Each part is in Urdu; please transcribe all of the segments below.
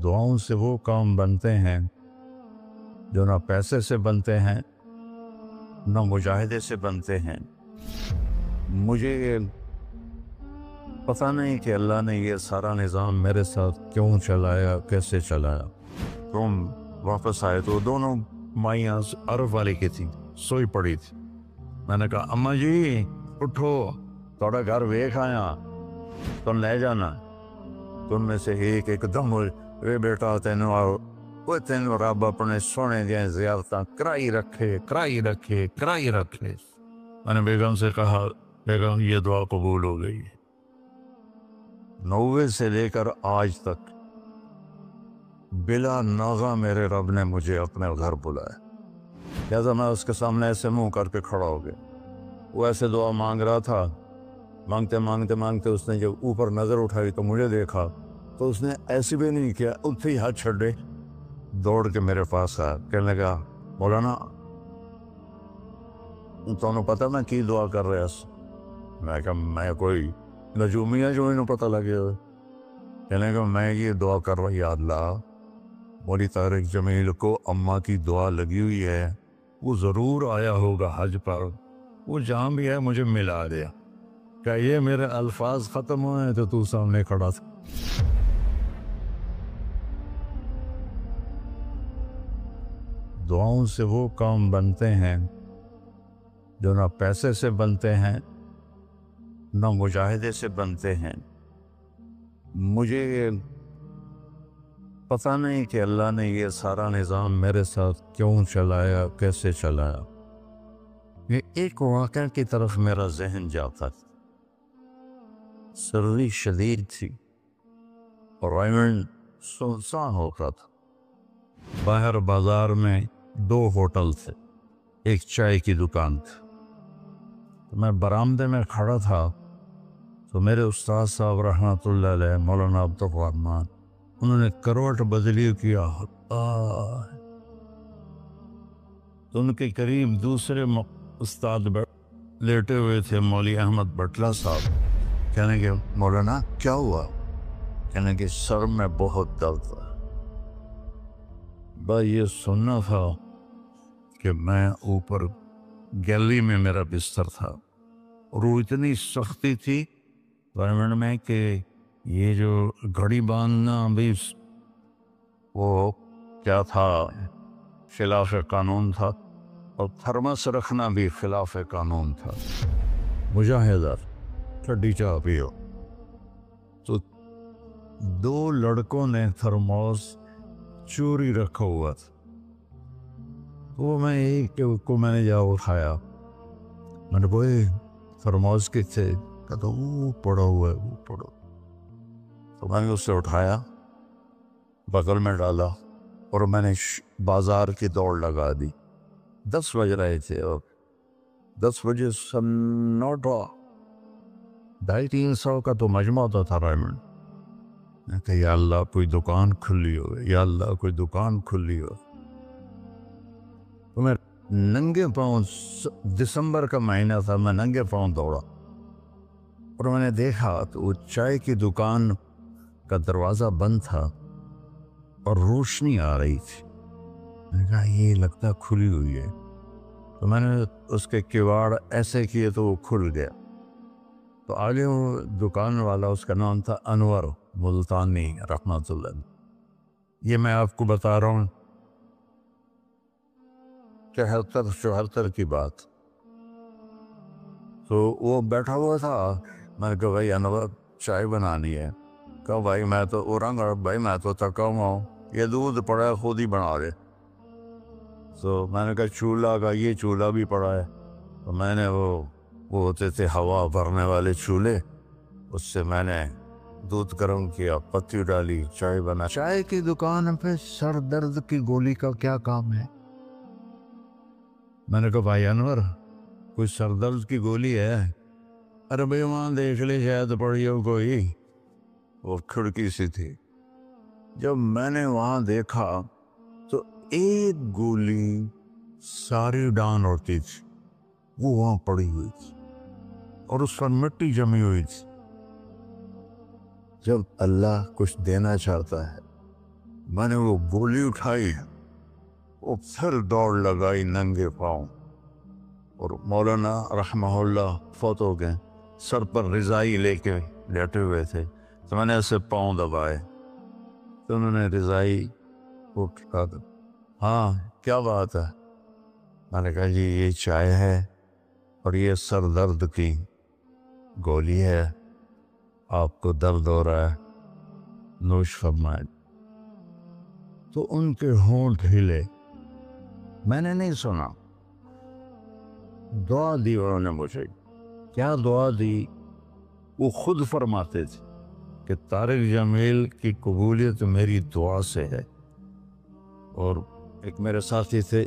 دعاؤں سے وہ کام بنتے ہیں جو نہ پیسے سے بنتے ہیں نہ مجاہدے سے بنتے ہیں۔ مجھے پتہ نہیں کہ اللہ نے یہ سارا نظام میرے ساتھ کیوں چلایا، کیسے چلایا۔ تم واپس آئے تو دونوں مائیاں عرب والے کی تھی، سوئی پڑی تھی۔ میں نے کہا اماں جی اٹھو، تھوڑا گھر ویکھ آیا، تم لے جانا۔ تم میں سے ایک دم اے بیٹا تینوں آؤ، وہ تینوں رب اپنے سونے دیا زیارتاں کرائی رکھے۔ میں نے بیگم سے کہا بیگم یہ دعا قبول ہو گئی۔ 90 سے لے کر آج تک بلا ناغہ میرے رب نے مجھے اپنے گھر بلایا۔ لہذا میں اس کے سامنے ایسے منہ کر کے کھڑا ہو گیا۔ وہ ایسے دعا مانگ رہا تھا، مانگتے اس نے جب اوپر نظر اٹھائی تو مجھے دیکھا تو اس نے ایسے بھی نہیں کیا، اتنے ہی ہاتھ چھڑے دوڑ کے میرے پاس آیا، کہنے لگا مولانا تمہیں پتہ میں کی دعا کر رہا سی؟ میں کہا میں کوئی نجومیہ جو انہوں پتہ لگے ہوئے۔ کہنے لگا میں یہ دعا کر رہا، یا اللہ مولی طارق جمیل کو اماں کی دعا لگی ہوئی ہے، وہ ضرور آیا ہوگا حج پر، وہ جہاں بھی ہے مجھے ملا دیا۔ کہ یہ میرے الفاظ ختم ہوئے تو تو سامنے کھڑا تھا۔ دعاؤں سے وہ کام بنتے ہیں جو نہ پیسے سے بنتے ہیں نہ مجاہدے سے بنتے ہیں۔ مجھے پتہ نہیں کہ اللہ نے یہ سارا نظام میرے ساتھ کیوں چلایا، کیسے چلایا۔ یہ ایک واقعہ کی طرف میرا ذہن جاتا تھا۔ سردی شدید تھی اور ریمنڈ سنسان ہوتا تھا۔ باہر بازار میں 2 ہوٹل تھے، ایک چائے کی دکان تھی۔ میں برآمدے میں کھڑا تھا تو میرے استاد صاحب رحمۃ اللہ علیہ مولانا عبدالرحمن، انہوں نے کروٹ بدلی کیا۔ تو ان کے قریب دوسرے استاد لیٹے ہوئے تھے، مولوی احمد بٹلہ صاحب۔ کہنے کہ مولانا کیا ہوا؟ کہنے کہ سر میں بہت درد تھا۔ بس یہ سننا تھا کہ میں اوپر گیلری میں میرا بستر تھا اور وہ اتنی سختی تھی گورنمنٹ میں کہ یہ جو گھڑی باندھنا بھی وہ کیا تھا، خلاف قانون تھا، اور تھرمس رکھنا بھی خلاف قانون تھا۔ مجاہدہ ٹھڈی چاہ پیو۔ تو 2 لڑکوں نے تھرموس چوری رکھا ہوا تھا، وہ میں ایک کو میں نے جا اٹھایا، میں نے بوئے تھرموس کے تھے، کہتا وہ پڑا ہوا ہے، وہ پڑا۔ تو میں نے اسے اٹھایا، بغل میں ڈالا اور میں نے بازار کی دوڑ لگا دی۔ 10 بج رہے تھے اور 10 بجے سنوٹا 250-300 کا تو مجمع ہوتا تھا ریمنڈ۔ میں کہا یا اللہ کوئی دکان کھلی ہو، یا اللہ کوئی دکان کھلی ہو۔ تو میں ننگے پاؤں، دسمبر کا مہینہ تھا، میں ننگے پاؤں دوڑا اور میں نے دیکھا تو وہ چائے کی دکان کا دروازہ بند تھا اور روشنی آ رہی تھی۔ میں نے کہا یہ لگتا کھلی ہوئی ہے، تو میں نے اس کے کواڑ ایسے کیے تو وہ کھل گیا۔ تو آگے وہ دکان والا، اس کا نام تھا انور ملتانی رحمۃ اللہ۔ یہ میں آپ کو بتا رہا ہوں 73-74 کی بات۔ تو وہ بیٹھا ہوا تھا، میں نے کہا بھائی انور چائے بنانی ہے۔ کہا بھائی میں تو بھائی میں تو تھکا ہوا ہوں، یہ دودھ پڑا ہے خود ہی بنا دے۔ تو میں نے کہا چولہا کا، یہ چولہا بھی پڑا ہے۔ تو میں نے وہ ہوتے تھے ہوا بھرنے والے چولہے، اس سے میں نے دودھ گرم کیا، پتی ڈالی، چائے بنا۔ چائے کی دکان پہ سر درد کی گولی کا کیا کام ہے؟ میں نے کہا بھائی انور کوئی سر درد کی گولی ہے؟ ارے بھائی وہاں دیکھ لے شاید پڑی ہو کوئی، وہ کھڑکی سی تھی۔ جب میں نے وہاں دیکھا تو ایک گولی ساری ڈان ہوتی تھی، وہ وہاں پڑی ہوئی تھی اور اس پر مٹی جمی ہوئی تھی۔ جب اللہ کچھ دینا چاہتا ہے میں نے وہ گولی اٹھائی، وہ پھر دوڑ لگائی ننگے پاؤں، اور مولانا رحمہ اللہ فوت ہو گئے، سر پر رضائی لے کے لیٹے ہوئے تھے، تو میں نے ایسے پاؤں دبائے تو انہوں نے رضائی اٹھا کر، ہاں کیا بات ہے؟ میں نے کہا جی یہ چائے ہے اور یہ سر درد کی گولی ہے، آپ کو درد ہو رہا ہے، نوش فرمائے۔ تو ان کے ہونٹ ہلے، میں نے نہیں سنا، دعا دی انہوں نے مجھے۔ کیا دعا دی؟ وہ خود فرماتے تھے کہ طارق جمیل کی قبولیت میری دعا سے ہے، اور ایک میرے ساتھی تھے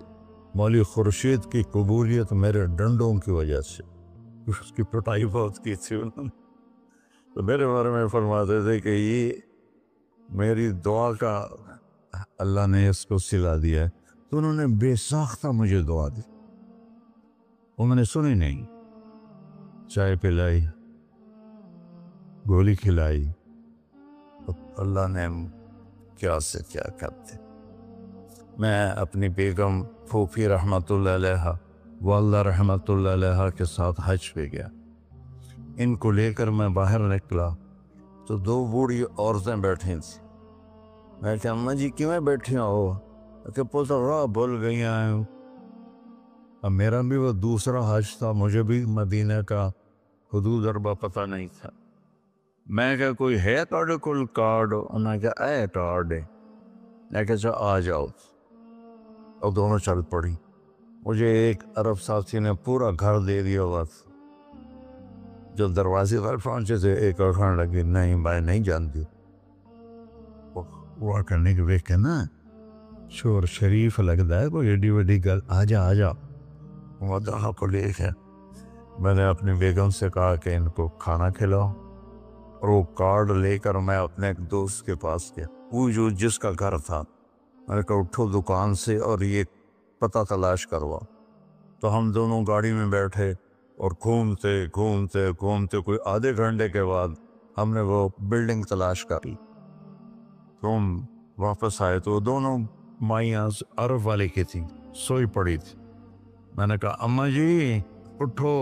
مولوی خورشید کی قبولیت میرے ڈنڈوں کی وجہ سے، اس کی پٹائی بہت کی تھی انہوں نے، تو میرے بارے میں فرماتے تھے کہ یہ میری دعا کا اللہ نے اس کو سلا دیا ہے۔ تو انہوں نے بے ساختہ مجھے دعا دی، وہ میں نے سنی نہیں، چائے پلائی، گولی کھلائی، اللہ نے کیا سے کیا کرتے۔ میں اپنی بیگم پھوپھی رحمۃ اللہ علیہ، والدہ رحمۃ اللہ علیہ کے ساتھ حج پہ گیا، ان کو لے کر میں باہر نکلا تو دو بوڑھی عورتیں بیٹھی تھیں۔ میں کہ اماں جی کیوں بیٹھی ہو؟ کہ پوتا راہ بھول گئی ہیں۔ اب میرا بھی وہ دوسرا حج تھا، مجھے بھی مدینہ کا حدود اربا پتہ نہیں تھا۔ میں کہ کوئی ہے تھوڑے کول کارڈ؟ انہوں نے کہا اے کارڈ ہے۔ میں کہا چا آ جاؤ، اور دونوں چل پڑی۔ مجھے ایک عرب ساتھی نے پورا گھر دے دیا ہوا تھا۔ جب دروازے پر پہنچے تھے ایک اور کھانے لگی، نہیں میں نہیں جانتی۔ وہ کرنے کے دیکھ کے نا شور شریف لگتا ہے، کوئی ایڈی وڈی گل، آ جا آ جا۔ وہ دہا کو لے کے میں نے اپنی بیگم سے کہا کہ ان کو کھانا کھلاؤ، اور وہ کارڈ لے کر میں اپنے ایک دوست کے پاس گیا، وہ جو جس کا گھر تھا۔ میں نے کہا اٹھو دکان سے اور یہ پتہ تلاش کروا۔ تو ہم دونوں گاڑی میں بیٹھے اور گھومتے گھومتے گھومتے کوئی آدھے گھنٹے کے بعد ہم نے وہ بلڈنگ تلاش کر لی۔ تو ہم واپس آئے تو دونوں مائیاں عرب والے کی تھیں، سوئی پڑی تھی۔ میں نے کہا اماں جی اٹھو،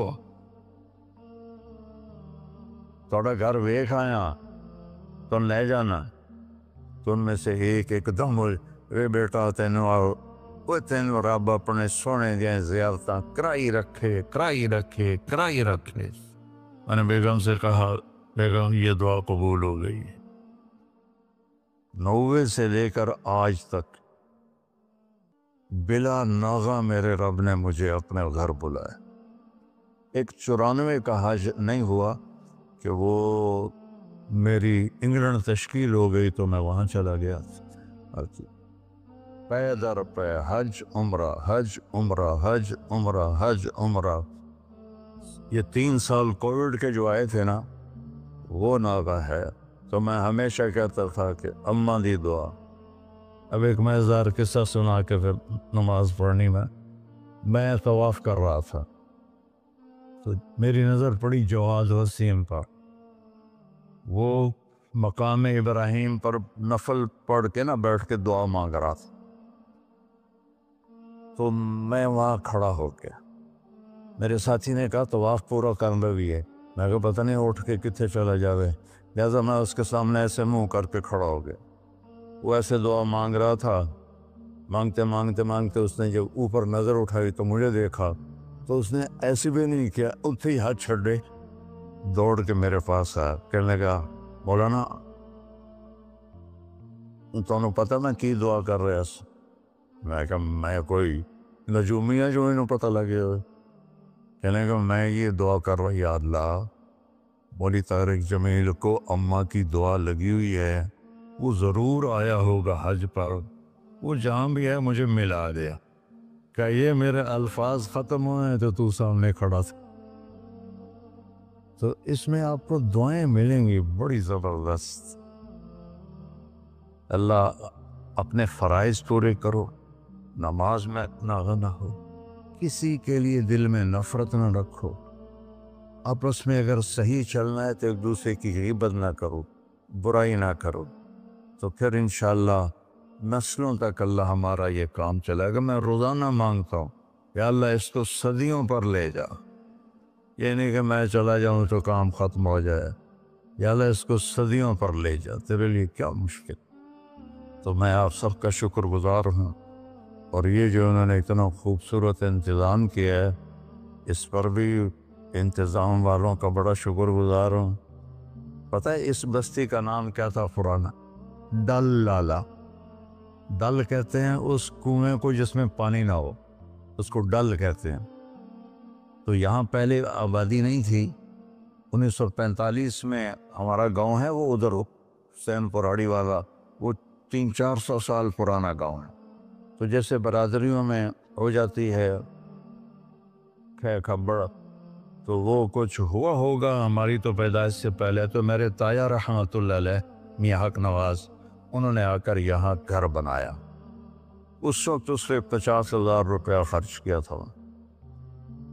تھوڑا گھر ویکھ آیا، تم لے جانا۔ تو ان میں سے ایک دم اے بیٹا تینوں رب اپنے سونے دیا زیارتاں کرائی رکھے۔ میں نے بیگم سے کہا بیگم یہ دعا قبول ہو گئی۔ 90 سے لے کر آج تک بلا ناغہ میرے رب نے مجھے اپنے گھر بلایا۔ ایک 94 کا حج نہیں ہوا کہ وہ میری انگلینڈ تشکیل ہو گئی تو میں وہاں چلا گیا، پے در پے حج عمرہ حج عمرہ حج عمرہ حج عمرہ۔ یہ 3 سال کووڈ کے جو آئے تھے نا، وہ ناغہ ہے۔ تو میں ہمیشہ کہتا تھا کہ اماں دی دعا۔ اب ایک مزیدار قصہ سنا کے پھر نماز پڑھنی میں طواف کر رہا تھا تو میری نظر پڑی جواد وسیم پر، وہ مقام ابراہیم پر نفل پڑھ کے نا بیٹھ کے دعا مانگ رہا تھا۔ تو میں وہاں کھڑا ہو گیا، میرے ساتھی نے کہا طواف پورا کرنا بھی ہے۔ میں کہا پتہ نہیں اٹھ کے کتنے چلا جاوے، لہٰذا میں اس کے سامنے ایسے منہ کر کے کھڑا ہو گیا۔ وہ ایسے دعا مانگ رہا تھا، مانگتے مانگتے مانگتے اس نے جب اوپر نظر اٹھائی تو مجھے دیکھا، تو اس نے ایسے بھی نہیں کیا، اتھے ہی ہاتھ چھڑے دوڑ کے میرے پاس آیا، کہنے لگا مولانا تمہیں پتہ میں کی دعا کر رہا ہوں؟ میں کہا میں کوئی نجومی جو انہوں پتہ لگے ہوئے؟ کہنے لگا میں یہ دعا کر رہا، یا اللہ مولی طارق جمیل کو اماں کی دعا لگی ہوئی ہے، وہ ضرور آیا ہوگا حج پر، وہ جہاں بھی ہے مجھے ملا دیا۔ کہ یہ میرے الفاظ ختم ہوئے تو تو سامنے کھڑا تھا۔ تو اس میں آپ کو دعائیں ملیں گی بڑی زبردست۔ اللہ اپنے فرائض پورے کرو، نماز میں اتنا نہ ہو، کسی کے لیے دل میں نفرت نہ رکھو، آپس میں اگر صحیح چلنا ہے تو ایک دوسرے کی غیبت نہ کرو، برائی نہ کرو، تو پھر انشاءاللہ نسلوں تک اللہ ہمارا یہ کام چلائے گا۔ میں روزانہ مانگتا ہوں یا اللہ اس کو صدیوں پر لے جا، یہ نہیں کہ میں چلا جاؤں تو کام ختم ہو جائے، یا اللہ اس کو صدیوں پر لے جا، تیرے لیے کیا مشکل۔ تو میں آپ سب کا شکر گزار ہوں، اور یہ جو انہوں نے اتنا خوبصورت انتظام کیا ہے اس پر بھی انتظام والوں کا بڑا شکر گزار ہوں۔ پتہ ہے اس بستی کا نام کیا تھا پرانا؟ ڈل لالا۔ ڈل کہتے ہیں اس کنویں کو جس میں پانی نہ ہو، اس کو ڈل کہتے ہیں۔ تو یہاں پہلے آبادی نہیں تھی۔ 1945 میں ہمارا گاؤں ہے وہ ادھر حسین پراڑی والا، وہ 300-400 سال پرانا گاؤں ہے۔ تو جیسے برادریوں میں ہو جاتی ہے خبر، تو وہ کچھ ہوا ہوگا ہماری تو پیدائش سے پہلے۔ تو میرے تایا رحمۃ اللہ علیہ میاں حق نواز، انہوں نے آ کر یہاں گھر بنایا۔ اس وقت اس نے 50,000 روپیہ خرچ کیا تھا۔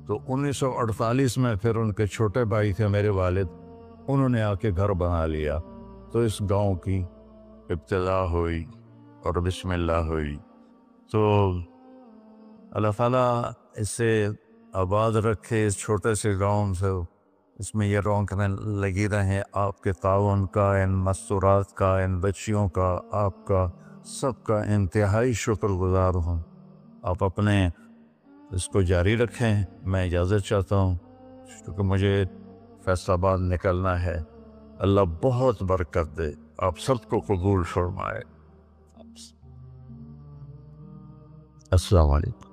تو 1948 میں پھر ان کے چھوٹے بھائی تھے میرے والد، انہوں نے آ کے گھر بنا لیا۔ تو اس گاؤں کی ابتدا ہوئی اور بسم اللہ ہوئی۔ تو اللہ تعالیٰ اسے آباد رکھے، اس چھوٹے سے گاؤں سے اس میں یہ رونقیں لگی رہیں۔ آپ کے تعاون کا، ان مستورات کا، ان بچیوں کا، آپ کا سب کا انتہائی شکر گزار ہوں۔ آپ اپنے اس کو جاری رکھیں۔ میں اجازت چاہتا ہوں کیونکہ مجھے فیصل آباد نکلنا ہے۔ اللہ بہت برکت دے، آپ سب کو قبول فرمائے۔ السلام علیکم۔